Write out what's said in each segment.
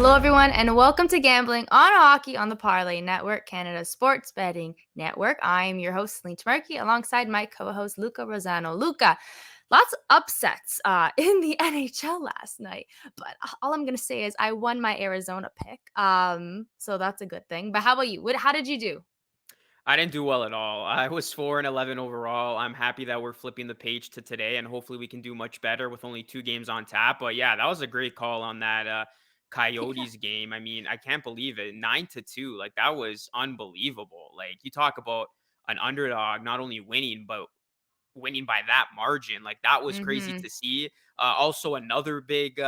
Hello, everyone, and welcome to Gambling on Hockey on the Parlay Network, Canada's sports betting network. I am your host, Celine Trimarchi, alongside my co-host, Luca Rosano. Luca, lots of upsets in the NHL last night, but all I'm going to say is I won my Arizona pick, so that's a good thing. But how about you? How did you do? I didn't do well at all. I was 4-11 overall. I'm happy that we're flipping the page to today, and hopefully we can do much better with only 2 games on tap. But yeah, that was a great call on that Coyotes game. I mean, I can't believe it. 9-2. Like, that was unbelievable. Like, you talk about an underdog not only winning, but winning by that margin. Like, that was crazy Mm-hmm. to see. Also, another big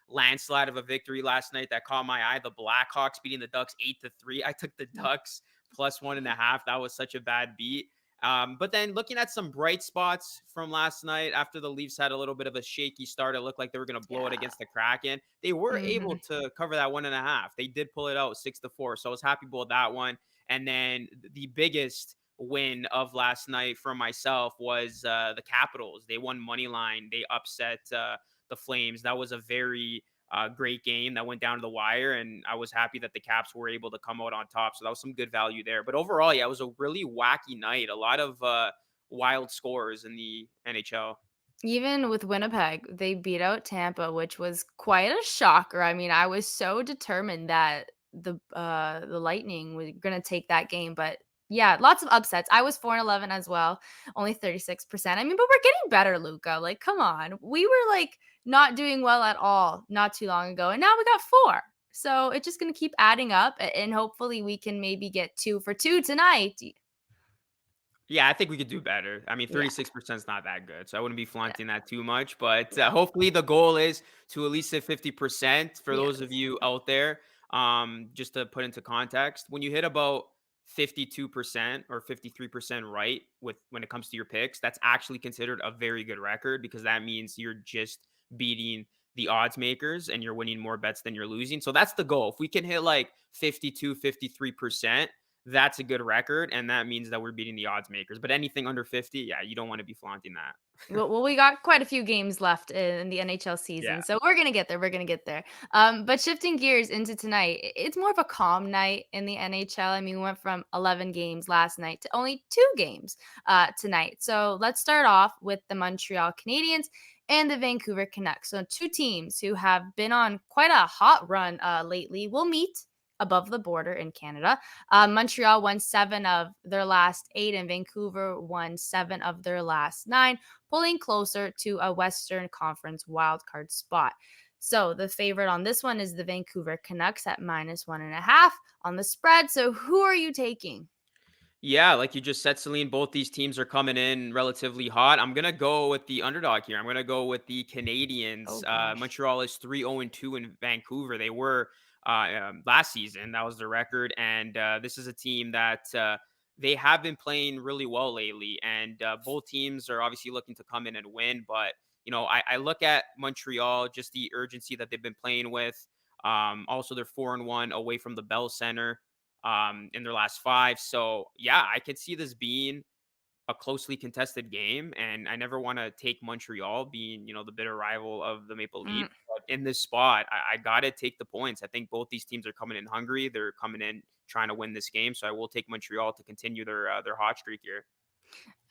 landslide of a victory last night that caught my eye. The Blackhawks beating the Ducks 8-3. I took the Ducks plus 1.5. That was such a bad beat. But then looking at some bright spots from last night after the Leafs had a little bit of a shaky start, it looked like they were going to blow it Yeah. against the Kraken. They were Mm-hmm. able to cover that 1.5. They did pull it out 6-4. So I was happy about that one. And then the biggest win of last night for myself was the Capitals. They won money line. They upset the Flames. That was a very great game that went down to the wire, and I was happy that the Caps were able to come out on top. So that was some good value there. But overall, yeah, it was a really wacky night. A lot of wild scores in the NHL. Even with Winnipeg, they beat out Tampa, which was quite a shocker. I mean, I was so determined that the Lightning were gonna take that game, but yeah, lots of upsets. I was 4-11 as well, only 36%. I mean, but we're getting better, Luca. Like, come on. We were like not doing well at all not too long ago, and now we got 4. So it's just gonna keep adding up, and hopefully we can maybe get 2 for 2 tonight. Yeah, I think we could do better. I mean, Yeah, 36% is not that good. So I wouldn't be flaunting that too much. But no. hopefully the goal is to at least hit 50% for those of Yes. you out there. Just to put into context, when you hit about 52% or 53% right with when it comes to your picks, that's actually considered a very good record because that means you're just beating the odds makers and you're winning more bets than you're losing. So that's the goal. If we can hit like 52, 53%, that's a good record, and that means that we're beating the odds makers. But anything under 50, yeah, you don't want to be flaunting that. Well, we got quite a few games left in the NHL Yeah. season, so we're gonna get there. We're gonna get there. But shifting gears into tonight, it's more of a calm night in the NHL. I mean, we went from 11 games last night to only 2 games tonight. So let's start off with the Montreal Canadiens and the Vancouver Canucks. So two teams who have been on quite a hot run lately will meet above the border in Canada. Montreal won 7 of their last 8, and Vancouver won 7 of their last 9, pulling closer to a Western Conference wildcard spot. So the favorite on this one is the Vancouver Canucks at -1.5 on the spread. So who are you taking? Yeah, like you just said, Celine, both these teams are coming in relatively hot. I'm gonna go with the underdog here. I'm gonna go with the Oh Canadians. gosh. Montreal is 3-2 in Vancouver. They were last season. That was the record, and this is a team that they have been playing really well lately. And both teams are obviously looking to come in and win. But I look at Montreal, just the urgency that they've been playing with. Also, they're 4-1 away from the Bell Center in their last 5. So yeah, I could see this being a closely contested game, and I never want to take Montreal being the bitter rival of the Maple Mm, Leafs. But in this spot, I gotta take the points. I think both these teams are coming in hungry. They're coming in trying to win this game, so I will take Montreal to continue their hot streak here.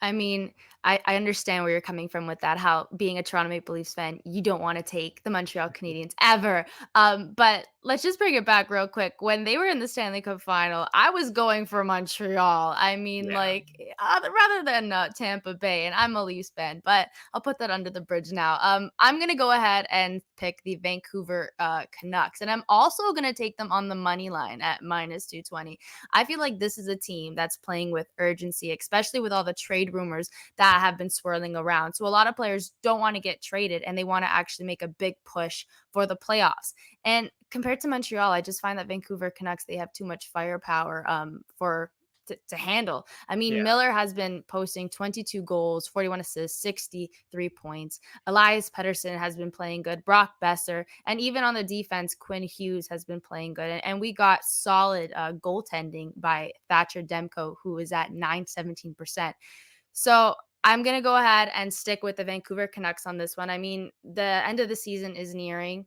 I mean, I understand where you're coming from with that, how being a Toronto Maple Leafs fan, you don't wanna take the Montreal Canadiens ever. But let's just bring it back real quick. When they were in the Stanley Cup final, I was going for Montreal. I mean, Yeah. like, rather than, Tampa Bay, and I'm a Leafs fan, but I'll put that under the bridge now. I'm gonna go ahead and pick the Vancouver, Canucks, and I'm also gonna take them on the money line at -220. I feel like this is a team that's playing with urgency, especially with all the trade rumors that have been swirling around. So a lot of players don't want to get traded and they want to actually make a big push for the playoffs. And compared to Montreal, I just find that Vancouver Canucks, they have too much firepower for to handle. I mean, Yeah. Miller has been posting 22 goals, 41 assists, 63 points. Elias Pettersson has been playing good. Brock Besser, and even on the defense, Quinn Hughes has been playing good. And we got solid goaltending by Thatcher Demko, who is at 917%. So I'm going to go ahead and stick with the Vancouver Canucks on this one. I mean, the end of the season is nearing.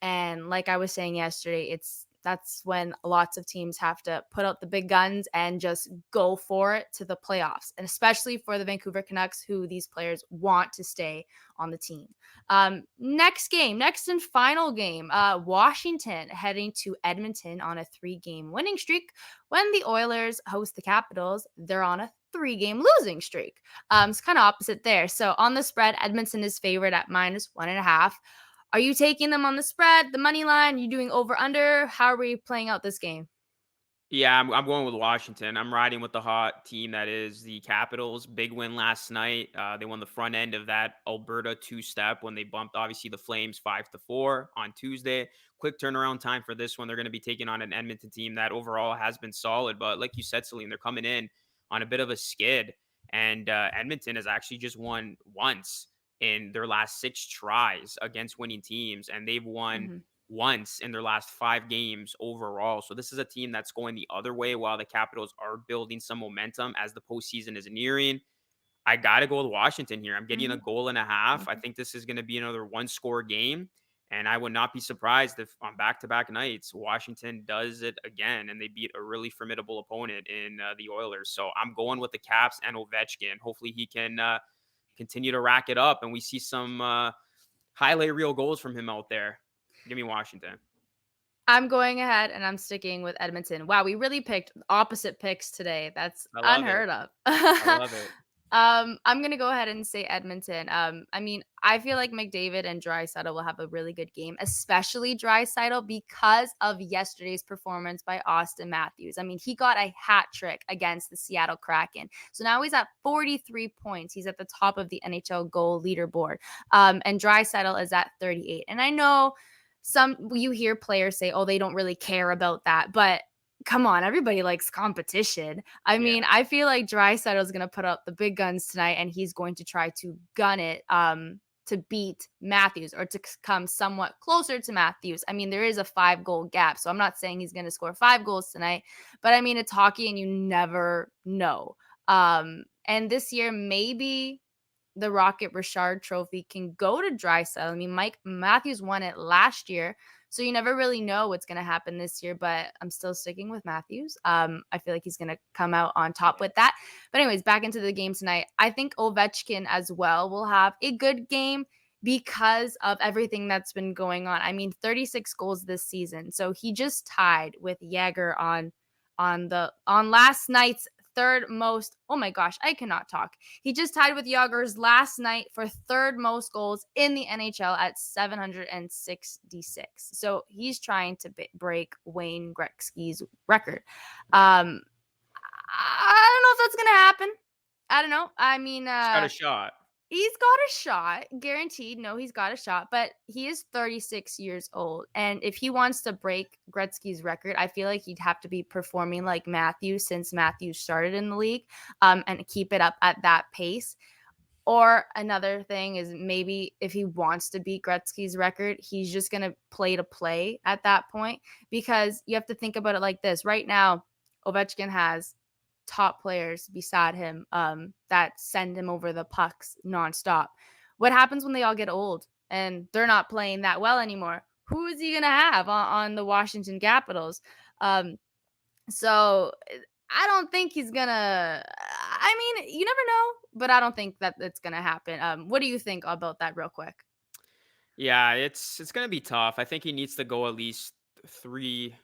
And like I was saying yesterday, that's when lots of teams have to put out the big guns and just go for it to the playoffs. And especially for the Vancouver Canucks, who these players want to stay on the team. Next and final game, Washington heading to Edmonton on a 3-game winning streak. When the Oilers host the Capitals, they're on a 3-game losing streak. It's kind of opposite there. So on the spread, Edmonton is favored at -1.5. Are you taking them on the spread, the money line? You doing over under? How are we playing out this game? Yeah, I'm going with Washington. I'm riding with the hot team that is the Capitals. Big win last night. They won the front end of that Alberta two-step when they bumped obviously the Flames 5-4 on Tuesday. Quick turnaround time for this one. They're going to be taking on an Edmonton team that overall has been solid, but like you said, Celine, they're coming in on a bit of a skid, and Edmonton has actually just won once in their last 6 tries against winning teams, and they've won Mhm. once in their last 5 games overall. So this is a team that's going the other way while the Capitals are building some momentum as the postseason is nearing. I got to go with Washington here. I'm getting a Mhm. goal and a half. I Mhm. think this is going to be another one-score game. And I would not be surprised if on back-to-back nights, Washington does it again and they beat a really formidable opponent in the Oilers. So I'm going with the Caps and Ovechkin. Hopefully he can continue to rack it up and we see some highlight reel goals from him out there. Give me Washington. I'm going ahead and I'm sticking with Edmonton. Wow, we really picked opposite picks today. That's I love it. unheard of. I love it. I'm gonna go ahead and say Edmonton. I mean, I feel like McDavid and Draisaitl will have a really good game, especially Draisaitl because of yesterday's performance by Austin Matthews. I mean, he got a hat trick against the Seattle Kraken, so now he's at 43 points. He's at the top of the NHL goal leaderboard, and Draisaitl is at 38. And I know you hear players say, "Oh, they don't really care about that," but come on, everybody likes competition. I Yeah. mean, I feel like Draisaitl is going to put up the big guns tonight, and he's going to try to gun it to beat Matthews or to come somewhat closer to Matthews. I mean, there is a 5-goal gap, so I'm not saying he's going to score 5 goals tonight, but I mean, it's hockey, and you never know. And this year, maybe the Rocket Richard Trophy can go to Draisaitl. I mean, Mike Matthews won it last year, so you never really know what's going to happen this year. But I'm still sticking with Matthews. I feel like he's going to come out on top with that. But anyways, back into the game tonight. I think Ovechkin as well will have a good game because of everything that's been going on. I mean, 36 goals this season, so he just tied with Jagger on last night's third most. Oh my gosh, I cannot talk. He just tied with Yager's last night for third most goals in the NHL at 766. So he's trying to break Wayne Gretzky's record. Um, I don't know if that's gonna happen. I don't know. I mean, He's got a shot. he's got a shot, guaranteed. No, he's got a shot, but he is 36 years old. And if he wants to break Gretzky's record, I feel like he'd have to be performing like Matthews since Matthews started in the league, and keep it up at that pace. Or another thing is maybe if he wants to beat Gretzky's record, he's just going to play at that point because you have to think about it like this. Right now, Ovechkin has top players beside him that send him over the pucks nonstop. What happens when they all get old and they're not playing that well anymore? Who is he going to have on the Washington Capitals? So I don't think he's gonna. I mean, you never know, but I don't think that it's gonna happen. What do you think about that, real quick? Yeah, it's gonna be tough. I think he needs to go at least 3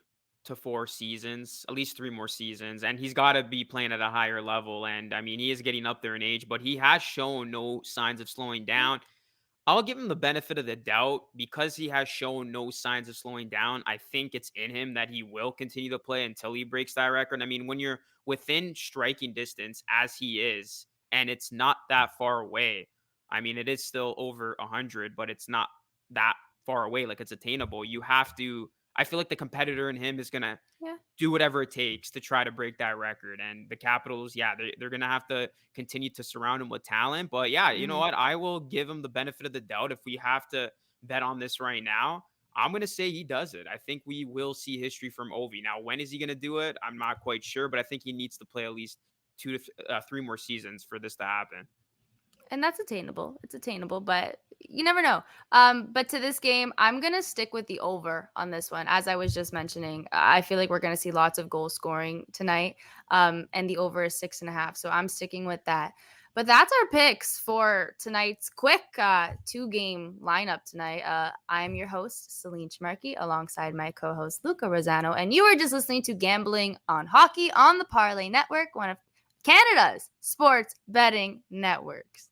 to 4 seasons, at least 3 more seasons, and he's got to be playing at a higher level. And I mean, he is getting up there in age, but he has shown no signs of slowing down. I'll give him the benefit of the doubt because he has shown no signs of slowing down. I think it's in him that he will continue to play until he breaks that record. I mean, when you're within striking distance as he is, and it's not that far away. I mean, it is still over 100, but it's not that far away. Like it's attainable. You have to. I feel like the competitor in him is gonna Yeah. do whatever it takes to try to break that record. And the Capitals, yeah, they're going to have to continue to surround him with talent. But yeah, you know Hmm. what? I will give him the benefit of the doubt. If we have to bet on this right now, I'm going to say he does it. I think we will see history from Ovi. Now, when is he going to do it? I'm not quite sure, but I think he needs to play at least 2 to 3 more seasons for this to happen. And that's attainable. It's attainable, but You never know. But to this game, I'm gonna stick with the over on this one. As I was just mentioning, I feel like we're gonna see lots of goal scoring tonight. And the over is 6.5. So I'm sticking with that. But that's our picks for tonight's quick 2-game lineup tonight. I'm your host, Celine Trimarchi, alongside my co-host Luca Rosano, and you are just listening to Gambling on Hockey on the Parlay Network, one of Canada's sports betting networks.